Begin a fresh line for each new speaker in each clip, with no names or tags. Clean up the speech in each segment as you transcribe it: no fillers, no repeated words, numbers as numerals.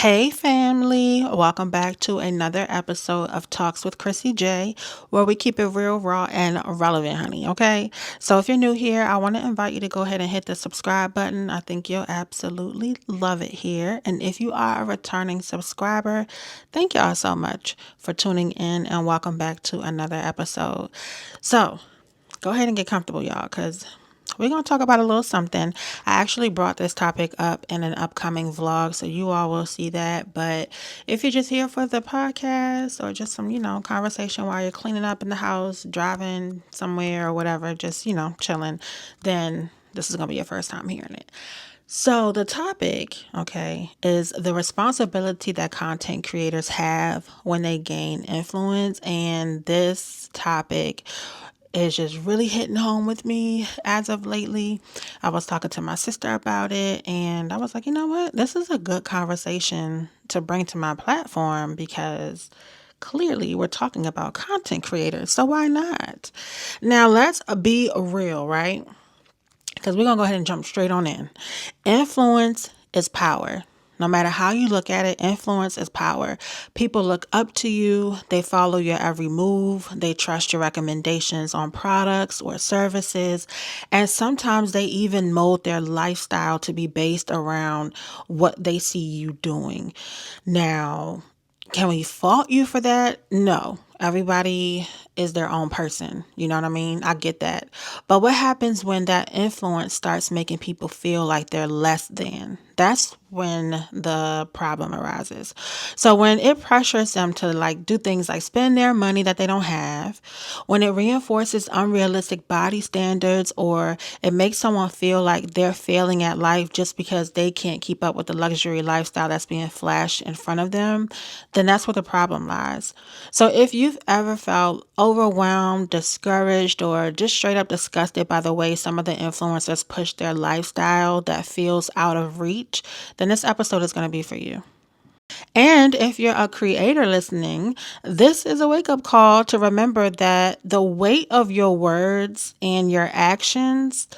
Hey family, welcome back to another episode of Talks with Crissy J, where we keep it real, raw, and relevant, honey. Okay, so if you're new here, I want to invite you to go ahead and hit the subscribe button. I think you'll absolutely love it here. And if you are a returning subscriber, thank y'all so much for tuning in and welcome back to another episode. So go ahead and get comfortable, y'all, because we're going to talk about a little something. I actually brought this topic up in an upcoming vlog, so you all will see that. But if you're just here for the podcast or just some, conversation while you're cleaning up in the house, driving somewhere or whatever, just, chilling, then this is going to be your first time hearing it. So the topic, okay, is the responsibility that content creators have when they gain influence. And this topic is just really hitting home with me as of lately. I was talking to my sister about it and I was like, you know what? This is a good conversation to bring to my platform because clearly we're talking about content creators. So why not? Now let's be real, right? Because we're going to go ahead and jump straight on in. Influence is power. No matter how you look at it, influence is power. People look up to you. They follow your every move. They trust your recommendations on products or services. And sometimes they even mold their lifestyle to be based around what they see you doing. Now, can we fault you for that? No. Everybody is their own person. You know what I mean? I get that. But what happens when that influence starts making people feel like they're less than? That's when the problem arises. So when it pressures them to do things like spend their money that they don't have, when it reinforces unrealistic body standards, or it makes someone feel like they're failing at life just because they can't keep up with the luxury lifestyle that's being flashed in front of them, then that's where the problem lies. So if you've ever felt overwhelmed, discouraged, or just straight up disgusted by the way some of the influencers push their lifestyle that feels out of reach, then this episode is going to be for you. And if you're a creator listening, this is a wake up call to remember that the weight of your words and your actions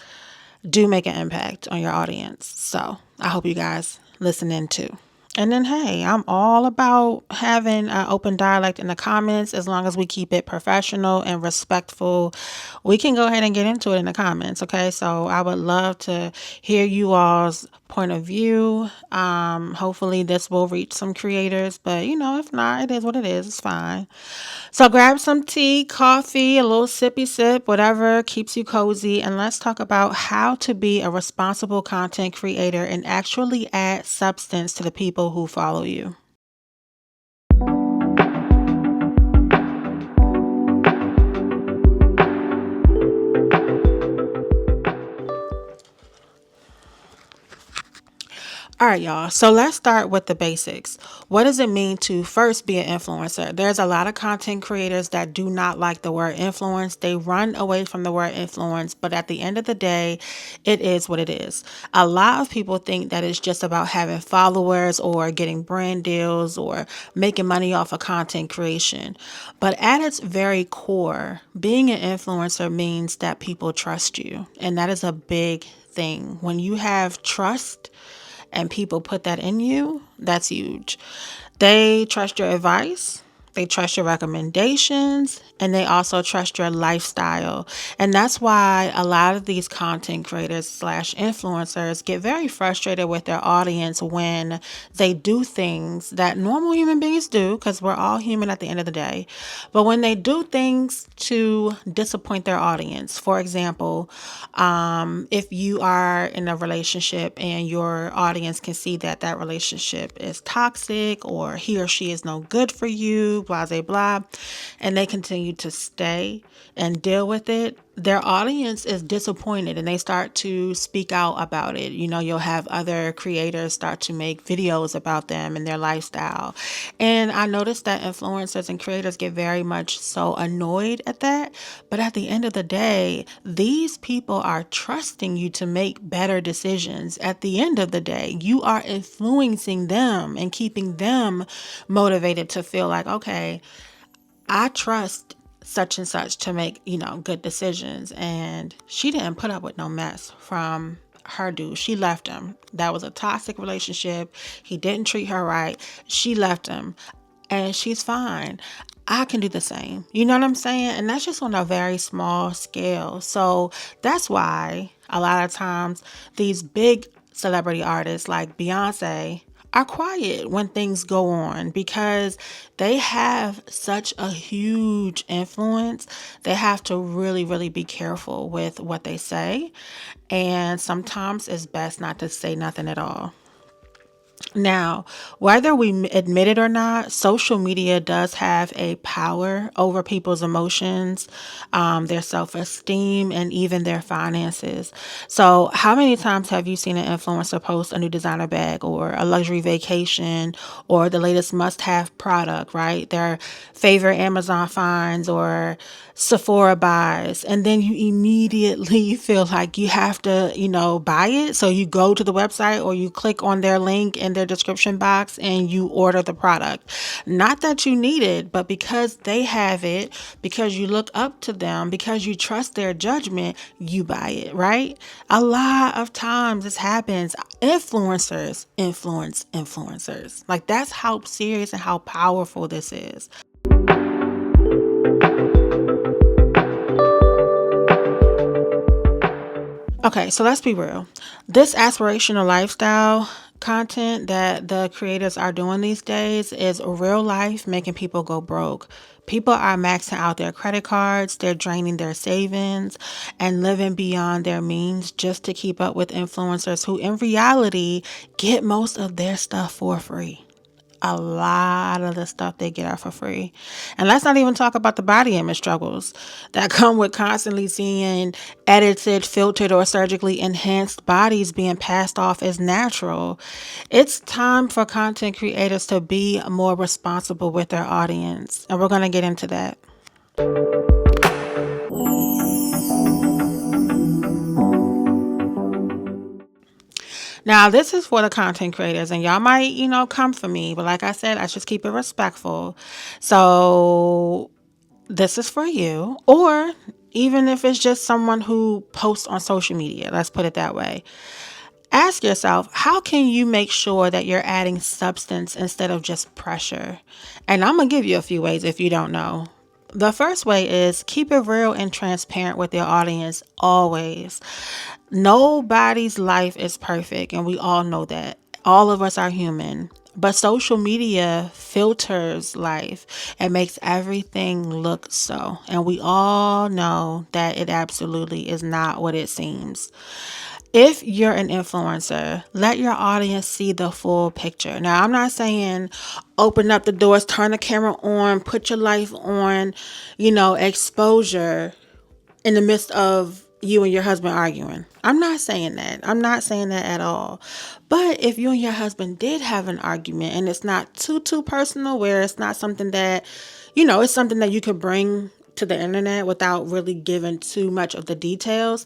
do make an impact on your audience. So I hope you guys listen in too. And then, hey, I'm all about having an open dialect in the comments as long as we keep it professional and respectful. We can go ahead and get into it in the comments, okay? So I would love to hear you all's point of view. Hopefully this will reach some creators, but if not, it is what it is. It's fine. So grab some tea, coffee, a little sippy sip, whatever keeps you cozy, and let's talk about how to be a responsible content creator and actually add substance to the people who follow you. All right, y'all. So let's start with the basics. What does it mean to first be an influencer? There's a lot of content creators that do not like the word influence. They run away from the word influence, but at the end of the day, it is what it is. A lot of people think that it's just about having followers or getting brand deals or making money off of content creation. But at its very core, being an influencer means that people trust you. And that is a big thing. When you have trust, and people put that in you, that's huge. They trust your advice. They trust your recommendations, and they also trust your lifestyle. And that's why a lot of these content creators slash influencers get very frustrated with their audience when they do things that normal human beings do, because we're all human at the end of the day. But when they do things to disappoint their audience, for example, if you are in a relationship and your audience can see that that relationship is toxic or he or she is no good for you, blah, blah, blah, and they continue to stay and deal with it, their audience is disappointed and they start to speak out about it. You'll have other creators start to make videos about them and their lifestyle. And I noticed that influencers and creators get very much so annoyed at that. But at the end of the day, these people are trusting you to make better decisions. At the end of the day, you are influencing them and keeping them motivated to feel like, okay, I trust such and such to make, good decisions. And she didn't put up with no mess from her dude. She left him. That was a toxic relationship. He didn't treat her right. She left him and she's fine. I can do the same. You know what I'm saying? And that's just on a very small scale. So that's why a lot of times these big celebrity artists like Beyonce are quiet when things go on because they have such a huge influence. They have to really, really be careful with what they say. And sometimes it's best not to say nothing at all. Now, whether we admit it or not, social media does have a power over people's emotions, their self-esteem, and even their finances. So, how many times have you seen an influencer post a new designer bag or a luxury vacation or the latest must-have product, right? Their favorite Amazon finds or Sephora buys, and then you immediately feel like you have to, buy it. So you go to the website or you click on their link in their description box and you order the product. Not that you need it, but because they have it, because you look up to them, because you trust their judgment, you buy it, right? A lot of times this happens. Influencers influence influencers. Like, that's how serious and how powerful this is. Okay, so let's be real. This aspirational lifestyle content that the creators are doing these days is real life making people go broke. People are maxing out their credit cards, they're draining their savings, and living beyond their means just to keep up with influencers who, in reality, get most of their stuff for free. A lot of the stuff they get are for free. And let's not even talk about the body image struggles that come with constantly seeing edited, filtered, or surgically enhanced bodies being passed off as natural. It's time for content creators to be more responsible with their audience. And we're going to get into that. Now, this is for the content creators, and y'all might, come for me, but like I said, I just keep it respectful. So, this is for you, or even if it's just someone who posts on social media, let's put it that way. Ask yourself, how can you make sure that you're adding substance instead of just pressure? And I'm going to give you a few ways if you don't know. The first way is keep it real and transparent with your audience always. Nobody's life is perfect, and we all know that. All of us are human. But social media filters life and makes everything look so. And we all know that it absolutely is not what it seems. If you're an influencer, let your audience see the full picture. Now, I'm not saying open up the doors, turn the camera on, put your life on, exposure in the midst of you and your husband arguing. I'm not saying that. I'm not saying that at all. But if you and your husband did have an argument and it's not too personal, where it's not something that, it's something that you could bring to the internet without really giving too much of the details,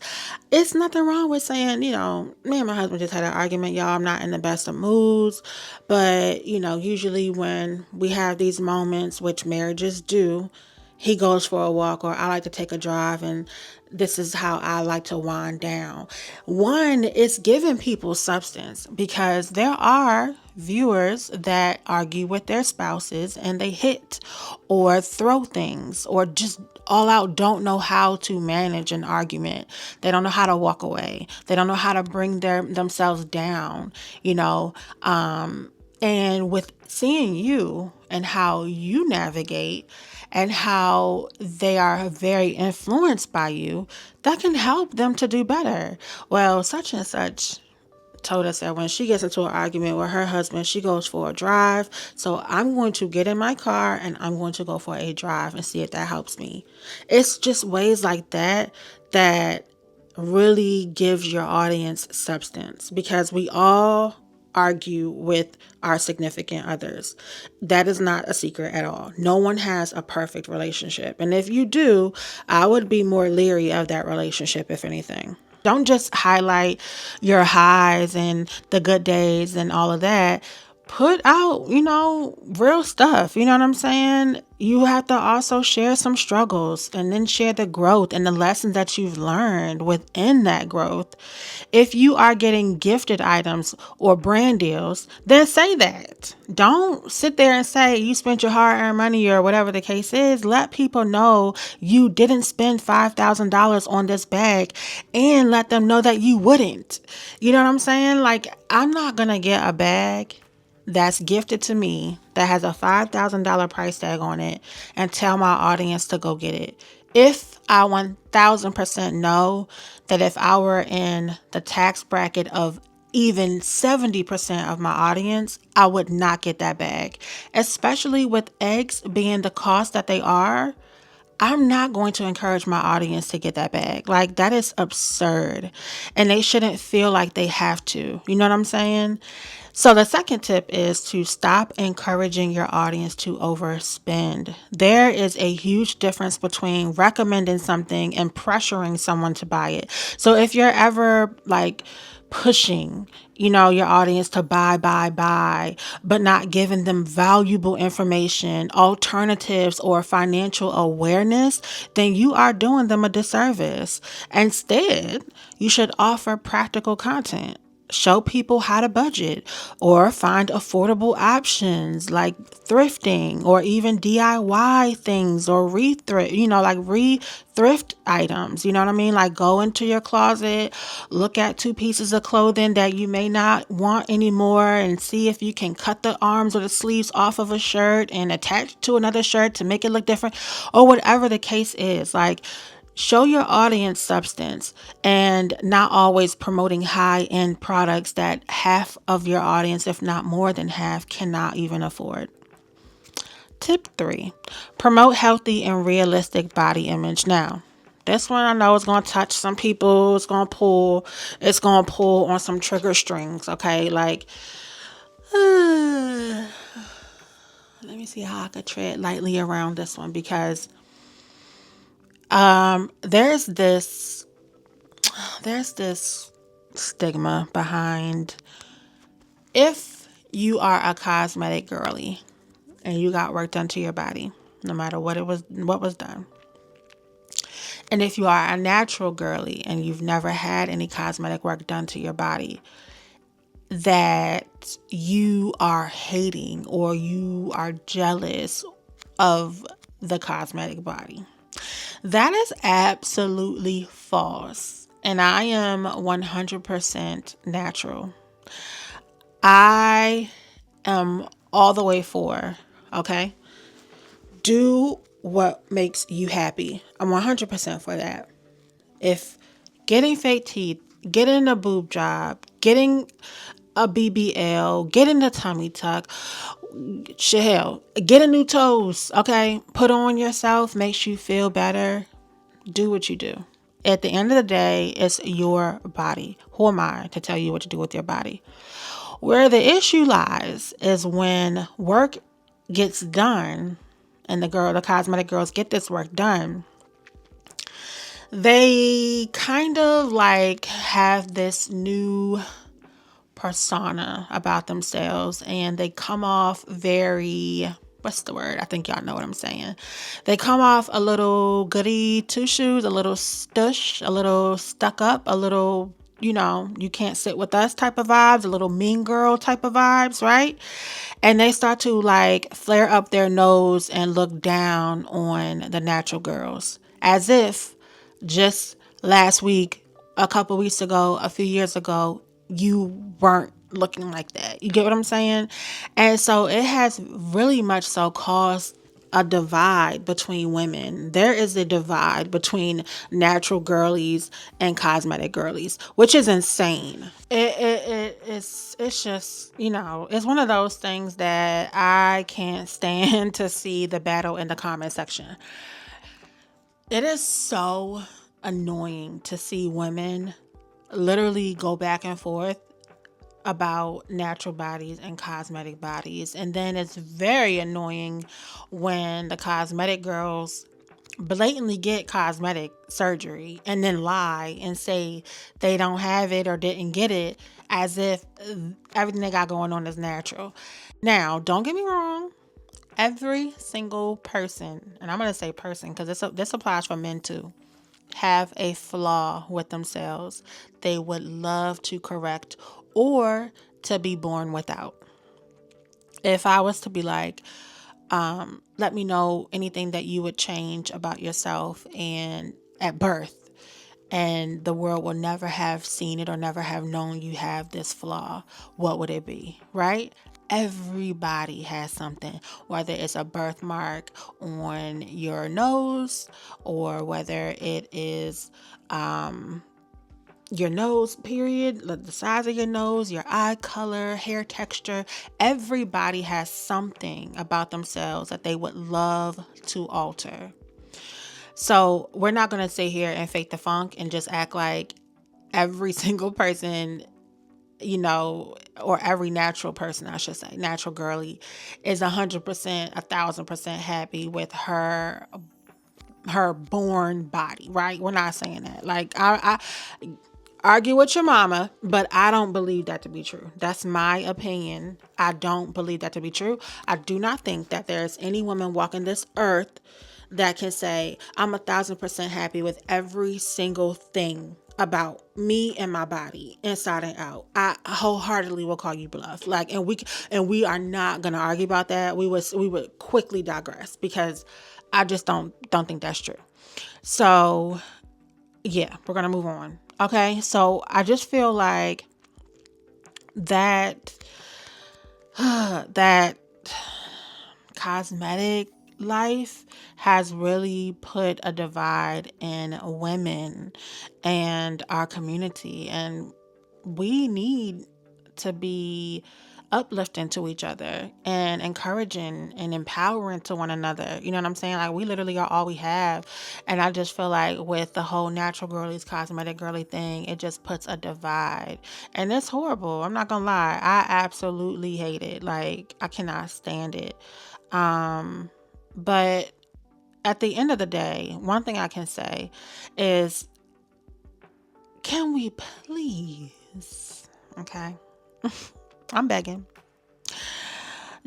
it's nothing wrong with saying, me and my husband just had an argument, y'all. I'm not in the best of moods. But, usually when we have these moments, which marriages do, he goes for a walk or I like to take a drive, and this is how I like to wind down. One, it's giving people substance, because there are viewers that argue with their spouses and they hit or throw things or just all out don't know how to manage an argument. They don't know how to walk away. They don't know how to bring themselves down, and with seeing you and how you navigate and how they are very influenced by you, that can help them to do better. Well, such and such told us that when she gets into an argument with her husband, she goes for a drive. So I'm going to get in my car and I'm going to go for a drive and see if that helps me. It's just ways like that that really gives your audience substance, because we all argue with our significant others. That is not a secret at all. No one has a perfect relationship. And if you do, I would be more leery of that relationship, if anything. Don't just highlight your highs and the good days and all of that. put out, real stuff. You know what I'm saying? You have to also share some struggles and then share the growth and the lessons that you've learned within that growth. If you are getting gifted items or brand deals, then say that. Don't sit there and say you spent your hard earned money or whatever the case is. Let people know you didn't spend $5,000 on this bag and let them know that you wouldn't. You know what I'm saying? Like, I'm not going to get a bag that's gifted to me that has a $5,000 price tag on it and tell my audience to go get it. If I 1000% know that if I were in the tax bracket of even 70% of my audience, I would not get that bag. Especially with eggs being the cost that they are, I'm not going to encourage my audience to get that bag. Like, that is absurd. And they shouldn't feel like they have to. You know what I'm saying? So the second tip is to stop encouraging your audience to overspend. There is a huge difference between recommending something and pressuring someone to buy it. So if you're ever like pushing, your audience to buy, but not giving them valuable information, alternatives, or financial awareness, then you are doing them a disservice. Instead, you should offer practical content. Show people how to budget or find affordable options like thrifting or even DIY things or re-thrift items. You know what I mean? Like, go into your closet, look at 2 pieces of clothing that you may not want anymore and see if you can cut the arms or the sleeves off of a shirt and attach it to another shirt to make it look different or whatever the case is. Like, show your audience substance and not always promoting high-end products that half of your audience, if not more than half, cannot even afford. Tip 3, promote healthy and realistic body image. Now, this one I know is going to touch some people. It's going to pull on some trigger strings. Okay. Like, let me see how I could tread lightly around this one because there's this stigma behind if you are a cosmetic girly and you got work done to your body, no matter what was done. And if you are a natural girly and you've never had any cosmetic work done to your body, that you are hating or you are jealous of the cosmetic body. That is absolutely false. And I am 100% natural. I am all the way for, okay? Do what makes you happy. I'm 100% for that. If getting fake teeth, getting a boob job, getting a BBL, getting a tummy tuck, hell, get a new toes, okay? Put on yourself, makes you feel better. Do what you do. At the end of the day, it's your body. Who am I to tell you what to do with your body? Where the issue lies is when work gets done and the cosmetic girls get this work done, they kind of like have this new persona about themselves and they come off very, what's the word? I think y'all know what I'm saying. They come off a little goody two shoes, a little stush, a little stuck up, a little, you can't sit with us type of vibes, a little mean girl type of vibes, right? And they start to like flare up their nose and look down on the natural girls as if just last week, a couple weeks ago, a few years ago, you weren't looking like that. You get what I'm saying? And so it has really much so caused a divide between women. There is a divide between natural girlies and cosmetic girlies, which is insane. It's just, it's one of those things that I can't stand to see the battle in the comment section. It is so annoying to see women literally go back and forth about natural bodies and cosmetic bodies. And then it's very annoying when the cosmetic girls blatantly get cosmetic surgery and then lie and say they don't have it or didn't get it as if everything they got going on is natural. Now, don't get me wrong. Every single person, and I'm going to say person because this applies for men too, have a flaw with themselves they would love to correct or to be born without. If I was to be like, let me know anything that you would change about yourself and at birth, and the world will never have seen it or never have known you have this flaw, what would it be, right? Everybody has something, whether it's a birthmark on your nose or whether it is your nose, period, like the size of your nose, your eye color, hair texture. Everybody has something about themselves that they would love to alter. So we're not going to sit here and fake the funk and just act like every single person, or every natural person, I should say, natural girly, is 100%, 1,000% happy with her born body, right? We're not saying that. Like, I argue with your mama, but I don't believe that to be true. That's my opinion. I don't believe that to be true. I do not think that there's any woman walking this earth that can say, I'm 1,000% happy with every single thing about me and my body inside and out. I wholeheartedly will call you bluff. Like, and we are not gonna argue about that. We would quickly digress because I just don't think that's true. So yeah, we're gonna move on. Okay, so I just feel like that that cosmetic life has really put a divide in women and our community, and we need to be uplifting to each other and encouraging and empowering to one another. You know what I'm saying? Like, we literally are all we have. And I just feel like with the whole natural girlies, cosmetic girly thing, it just puts a divide. And it's horrible. I'm not gonna lie. I absolutely hate it. Like, I cannot stand it. But at the end of the day, one thing I can say is, can we please, okay? I'm begging.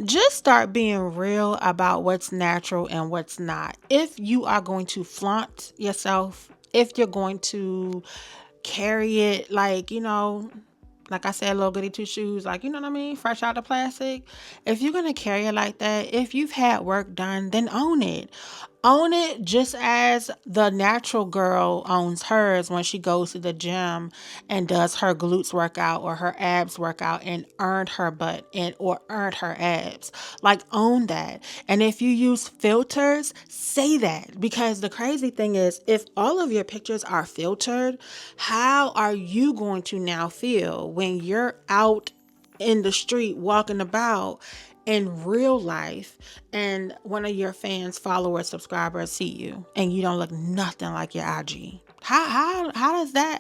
Just start being real about what's natural and what's not. If you are going to flaunt yourself, if you're going to carry it like, like I said, little goody two shoes, like, you know what I mean? Fresh out of plastic. If you're going to carry it like that, if you've had work done, then own it. Own it just as the natural girl owns hers when she goes to the gym and does her glutes workout or her abs workout and earned her butt and or earned her abs. Like, own that. And if you use filters, say that. Because the crazy thing is, if all of your pictures are filtered, how are you going to now feel when you're out in the street walking about in real life and one of your fans, followers, subscribers see you and you don't look nothing like your IG? How does that,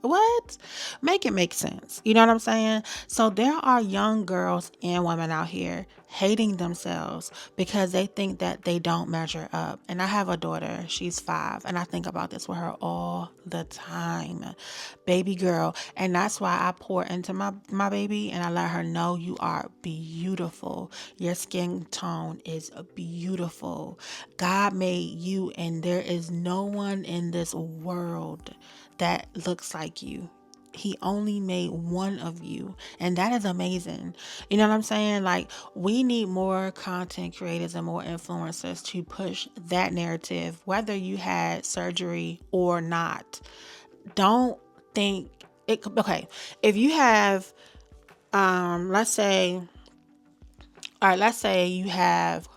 what? Make it make sense. You know what I'm saying? So there are young girls and women out here hating themselves because they think that they don't measure up. And I have a daughter, she's 5, and I think about this with her all the time. Baby girl. And that's why I pour into my baby and I let her know, you are beautiful. Your skin tone is beautiful. God made you, and there is no one in this world that looks like you. He only made one of you, and that is amazing. You know what I'm saying? Like, we need more content creators and more influencers to push that narrative, whether you had surgery or not. Don't think it. Okay, if you have, let's say, all right, let's say you have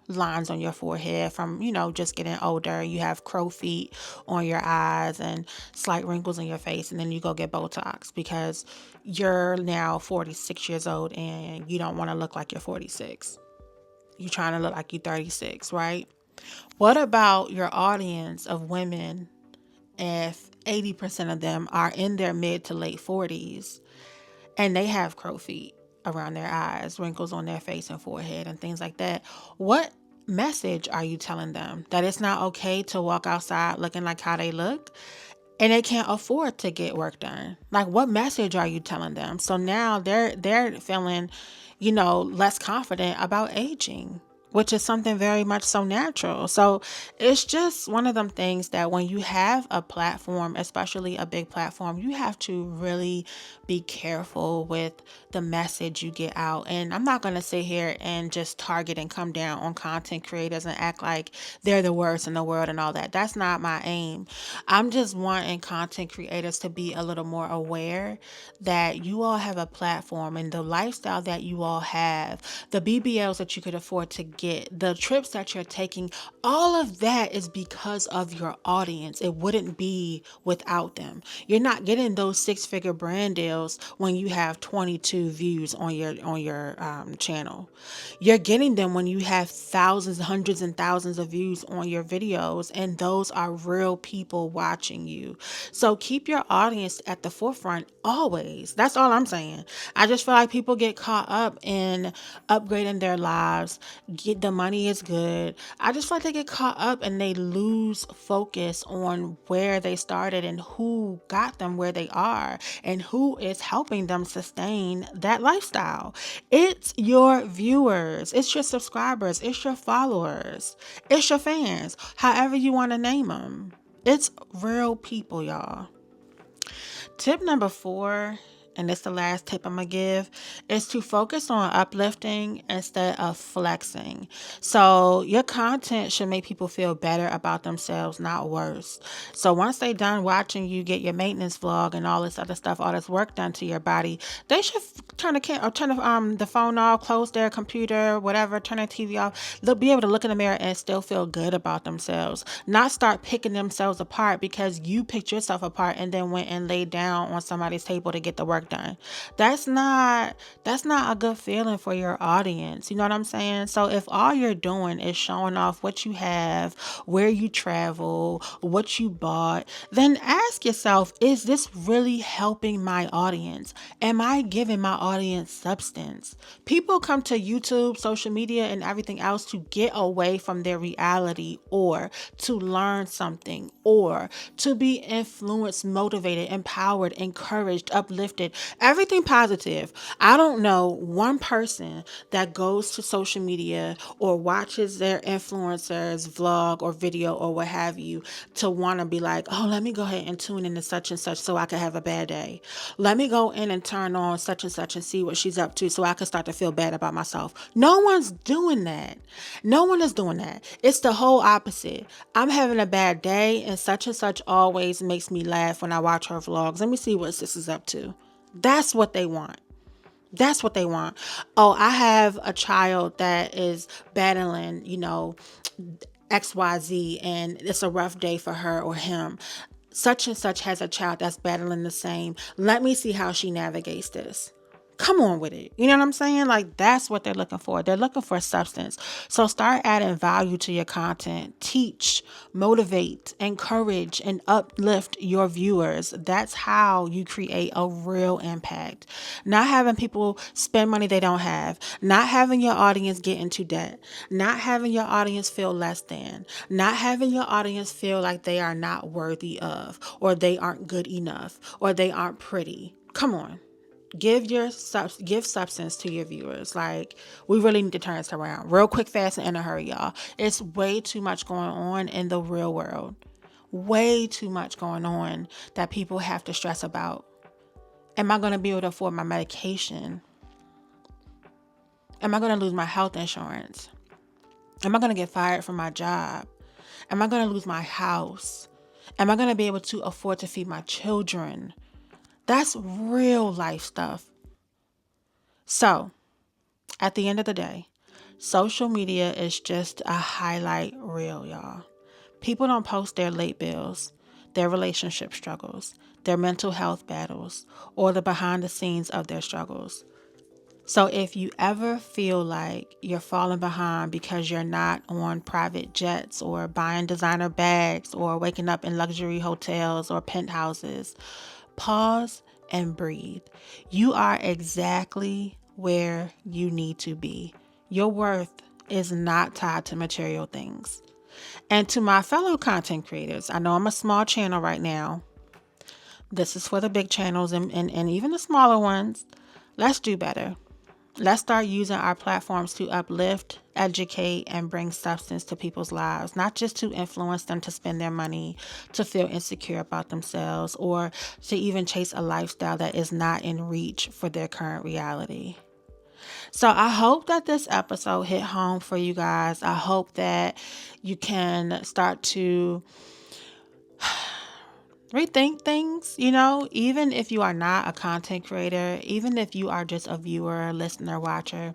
lines on your forehead from, just getting older. You have crow feet on your eyes and slight wrinkles in your face, and then you go get Botox because you're now 46 years old and you don't want to look like you're 46. You're trying to look like you're 36, right? What about your audience of women if 80% of them are in their mid to late 40s and they have crow feet around their eyes, wrinkles on their face and forehead and things like that? What message are you telling them? That it's not okay to walk outside looking like how they look and they can't afford to get work done. Like, what message are you telling them? So now they're feeling, less confident about aging, which is something very much so natural. So it's just one of them things that when you have a platform, especially a big platform, you have to really be careful with the message you get out. And I'm not going to sit here and just target and come down on content creators and act like they're the worst in the world and all that. That's not my aim. I'm just wanting content creators to be a little more aware that you all have a platform, and the lifestyle that you all have, the BBLs that you could afford to get, the trips that you're taking, all of that is because of your audience. It wouldn't be without them. You're not getting those six-figure brand deals when you have 22 views on your channel. You're getting them when you have thousands, hundreds, and thousands of views on your videos, and those are real people watching you. So keep your audience at the forefront always. That's all I'm saying. I just feel like people get caught up in upgrading their lives. Get the money is good. I just feel like they get caught up and they lose focus on where they started and who got them where they are and who is helping them sustain that lifestyle. It's your viewers, it's your subscribers, it's your followers, it's your fans, however you want to name them. It's real people, y'all. Tip number 4, and it's the last tip I'm going to give, is to focus on uplifting instead of flexing. So your content should make people feel better about themselves, not worse. So once they done watching you get your maintenance vlog and all this other stuff, all this work done to your body, they should turn the phone off, close their computer, whatever, turn their TV off. They'll be able to look in the mirror and still feel good about themselves, not start picking themselves apart because you picked yourself apart and then went and laid down on somebody's table to get the work done. That's not a good feeling for your audience. You know what I'm saying? So if all you're doing is showing off what you have, where you travel, what you bought, then ask yourself, is this really helping my audience? Am I giving my audience substance? People come to YouTube, social media, and everything else to get away from their reality, or to learn something, or to be influenced, motivated, empowered, encouraged, uplifted, everything positive. I don't know one person that goes to social media or watches their influencers vlog or video or what have you to want to be like, oh, let me go ahead and tune into such and such so I can have a bad day. Let me go in and turn on such and such and see what she's up to so I can start to feel bad about myself. No one's doing that. No one is doing that. It's the whole opposite. I'm having a bad day and such always makes me laugh when I watch her vlogs. Let me see what sis is up to. That's what they want. That's what they want. Oh, I have a child that is battling, XYZ, and it's a rough day for her or him. Such and such has a child that's battling the same. Let me see how she navigates this. Come on with it. You know what I'm saying? Like, that's what they're looking for. They're looking for substance. So start adding value to your content. Teach, motivate, encourage, and uplift your viewers. That's how you create a real impact. Not having people spend money they don't have. Not having your audience get into debt. Not having your audience feel less than. Not having your audience feel like they are not worthy of, or they aren't good enough, or they aren't pretty. Come on. Give substance to your viewers. Like, we really need to turn this around real quick, fast, and in a hurry, y'all. It's way too much going on in the real world. Way too much going on that people have to stress about. Am I going to be able to afford my medication? Am I going to lose my health insurance? Am I going to get fired from my job? Am I going to lose my house? Am I going to be able to afford to feed my children? That's real life stuff. So, at the end of the day, social media is just a highlight reel, y'all. People don't post their late bills, their relationship struggles, their mental health battles, or the behind the scenes of their struggles. So if you ever feel like you're falling behind because you're not on private jets or buying designer bags or waking up in luxury hotels or penthouses, pause and breathe. You are exactly where you need to be. Your worth is not tied to material things. And to my fellow content creators, I know I'm a small channel right now. This is for the big channels and even the smaller ones. Let's do better. Let's start using our platforms to uplift, educate, and bring substance to people's lives, not just to influence them to spend their money, to feel insecure about themselves, or to even chase a lifestyle that is not in reach for their current reality. So I hope that this episode hit home for you guys. I hope that you can start to rethink things, even if you are not a content creator, even if you are just a viewer, listener, watcher.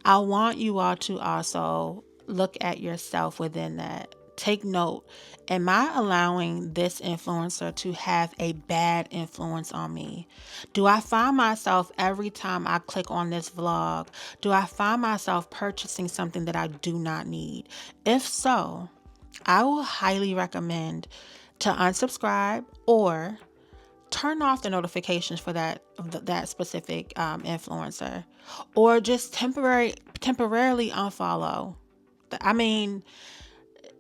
I want you all to also look at yourself within that. Take note. Am I allowing this influencer to have a bad influence on me? Do I find myself every time I click on this vlog, do I find myself purchasing something that I do not need? If so, I will highly recommend to unsubscribe or turn off the notifications for that specific influencer, or just temporarily unfollow. I mean,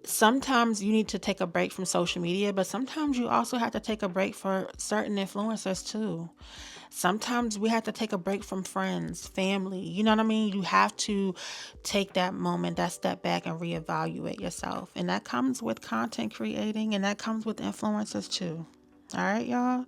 sometimes you need to take a break from social media, but sometimes you also have to take a break for certain influencers too. Sometimes we have to take a break from friends, family. You know what I mean? You have to take that moment, that step back and reevaluate yourself. And that comes with content creating, and that comes with influencers too. All right, y'all.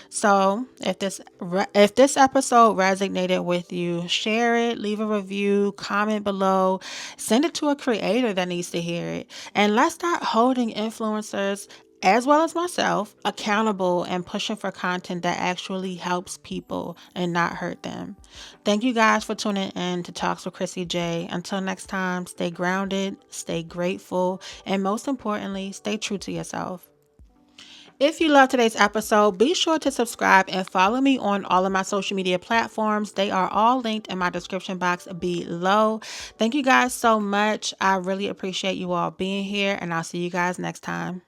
So if this episode resonated with you, share it, leave a review, comment below, send it to a creator that needs to hear it, and let's start holding influencers as well as myself accountable and pushing for content that actually helps people and not hurt them. Thank you guys for tuning in to Talks with Crissy J. Until next time, stay grounded, stay grateful, and most importantly, stay true to yourself. If you love today's episode, be sure to subscribe and follow me on all of my social media platforms. They are all linked in my description box below. Thank you guys so much. I really appreciate you all being here, and I'll see you guys next time.